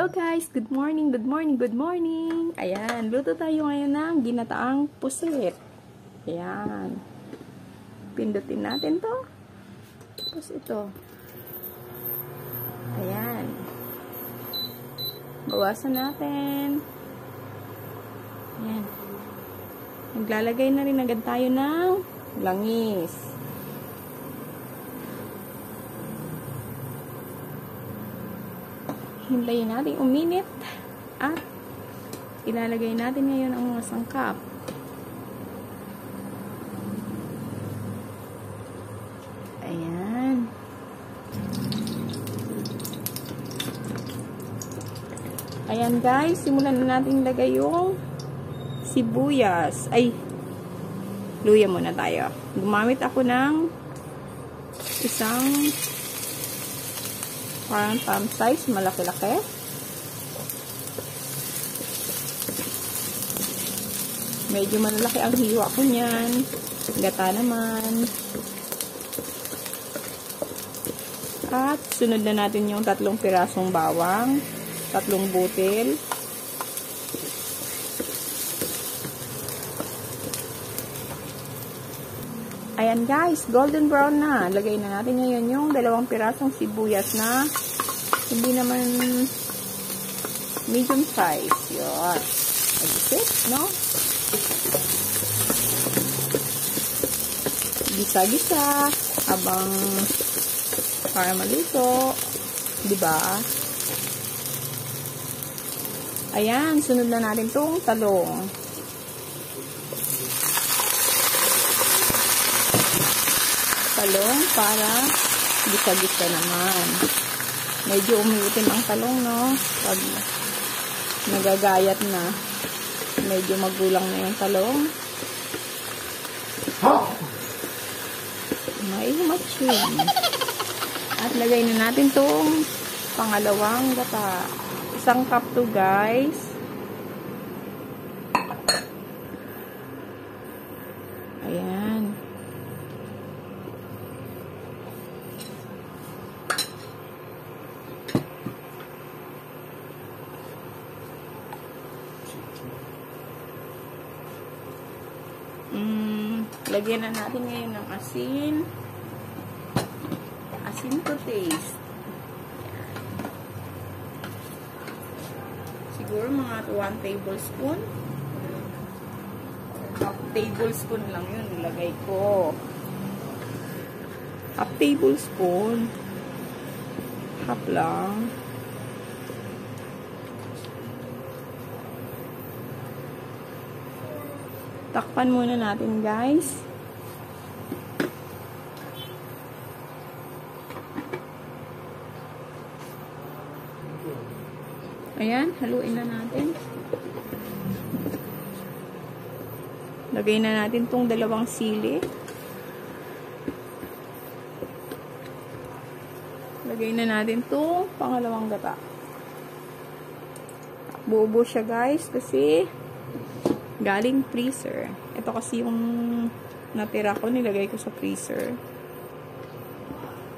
Hello guys! Good morning, good morning, good morning! Ayan, luto tayo ngayon ng ginataang pusit. Ayan. Pindutin natin to. Tapos ito. Ayan. Bawasan natin. Ayan. Naglalagay na rin agad tayo ng langis. Hintayin natin uminit at ilalagay natin ngayon ang mga sangkap. Ayan. Ayan guys, simulan na natin ilagay yung sibuyas. Ay, luya muna tayo. Gumamit ako ng isang parang thumb size, malaki-laki. Medyo malalaki ang hiwa ko niyan. Gata naman. At sunod na natin yung 3 pirasong bawang, 3 butil. Ayan guys, golden brown na. Lagay na natin ngayon yung 2 pirasong sibuyas na hindi naman medium size. Yun. Nag-isip, no? Gisa-gisa habang para maluto. Diba? Ayan, sunod na natin tong talong. Talong para gisa-gisa naman. Medyo umiitim ang talong, no? Pag nagagayat na, medyo magulang na yung talong. May matching. At lagay na natin tong pangalawang gata. 1 cup to guys. Ayan. Lagyan na natin ngayon ng asin. Asin to taste. Siguro mga 1 tablespoon. Half tablespoon lang yun nilagay ko. Half tablespoon. Half lang. Takpan muna natin guys. Ayan, haluin na natin. Lagay na natin tong 2 sili. Lagay na natin tong pangalawang gata. Buo-buo siya guys kasi galing freezer. Ito kasi yung natira ko, nilagay ko sa freezer.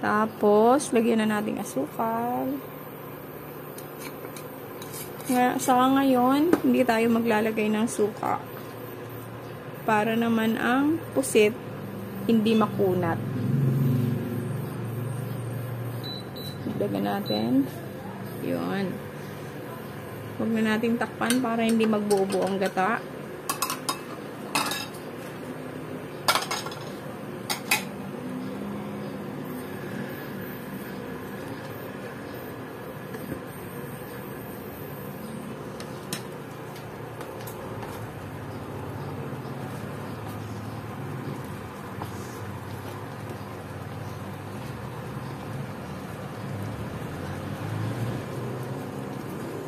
Tapos, lagyan na natin asukal. Saka ngayon, hindi tayo maglalagay ng suka. Para naman ang pusit hindi makunat. Lagyan natin. Yun. Huwag na natin takpan para hindi magbuo-buo ang gata.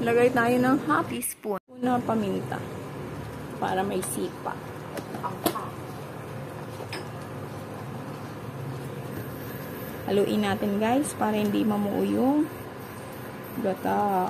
Lagay tayo ng half teaspoon na paminta para may sipa. Haluin natin guys para hindi mamuo yung gata.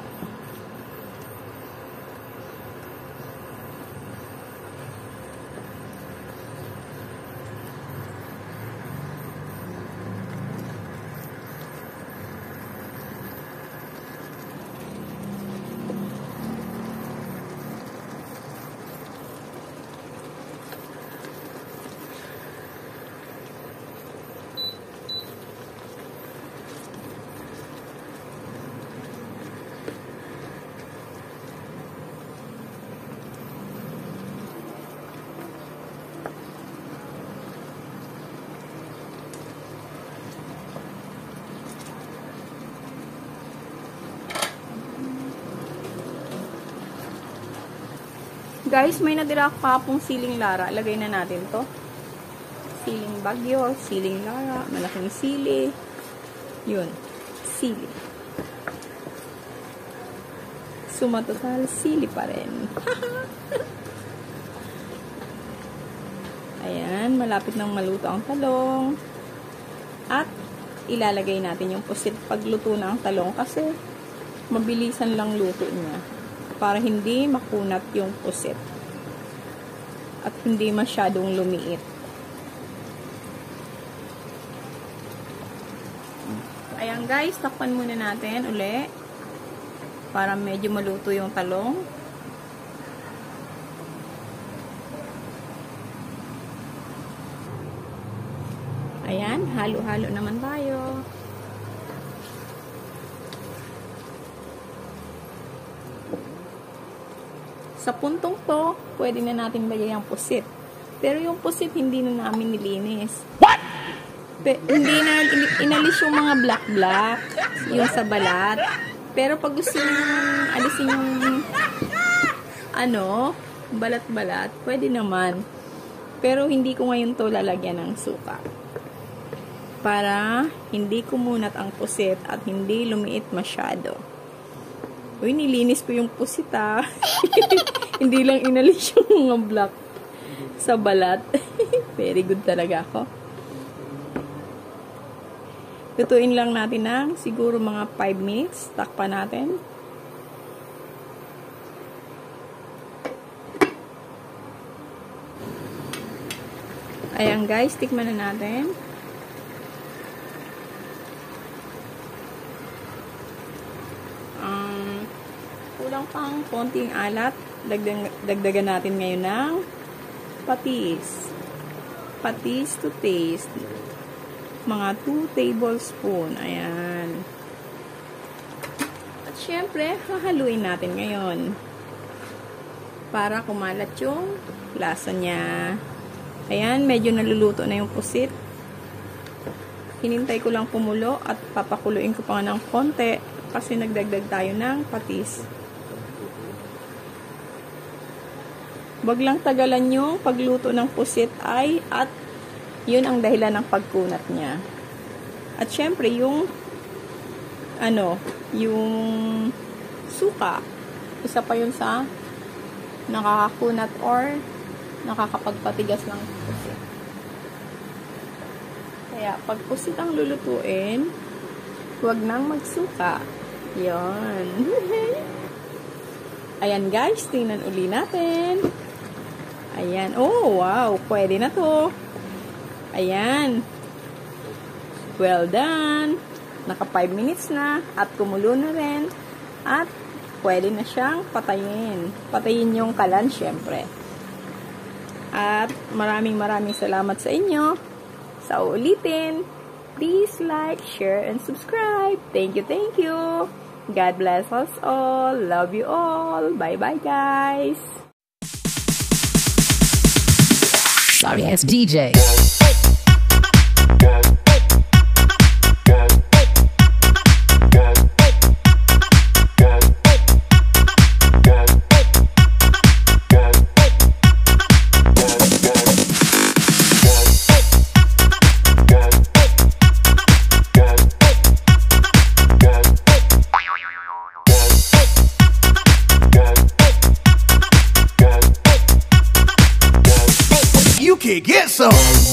Guys, may natira pa pong siling Lara. Lagay na natin to. Siling Bagyo, siling Lara, malaking sili. Yun, sili. Sumatotal, sili pa rin. Ayan, malapit nang maluto ang talong. At ilalagay natin yung pusit pagluto na ang talong kasi mabilisan lang luto niya para hindi makunat yung pusit at hindi masyadong lumiit. Ayan guys, takpan muna natin uli para medyo maluto yung talong. Ayan, halo-halo naman tayo. Sa puntong to, pwede na natin lagay ang pusit. Pero yung pusit, hindi na namin nilinis. What? Hindi na inalis yung mga black-black, yung sa balat. Pero pag gusto nyo alisin yung balat-balat, pwede naman. Pero hindi ko ngayon to lalagyan ng suka. Para hindi kumunat ang pusit at hindi lumiit masyado. Uy, nilinis ko yung pusit Hindi lang inalis yung mga black sa balat. Very good talaga ako. Lutuin lang natin ng siguro mga 5 minutes. Takpan natin. Ayan guys, tikman na natin. Kulang pang konting alat. Dagdagan natin ngayon ng patis. Patis to taste. Mga 2 tablespoon. Ayan. At syempre, hahaluin natin ngayon. Para kumalat yung lasa niya. Ayan, medyo naluluto na yung pusit. Hinintay ko lang kumulo at papakuluin ko pa ng konti kasi nagdagdag tayo ng patis. Wag lang tagalan yung pagluto ng pusit at yun ang dahilan ng pagkunat niya. At syempre, yung suka, isa pa yun sa nakakakunat or nakakapagpatigas ng pusit. Kaya, pag pusit ang lulutuin, huwag nang magsuka. Yun. Ayan guys, tingnan uli natin. Ayan. Oh, wow. Pwede na to. Ayan. Well done. Naka 5 minutes na. At kumulo na rin. At pwede na siyang patayin. Patayin yung kalan, syempre. At maraming salamat sa inyo. Sa uulitin, please like, share, and subscribe. Thank you. God bless us all. Love you all. Bye-bye, guys. Sorry ass DJ. You can get some.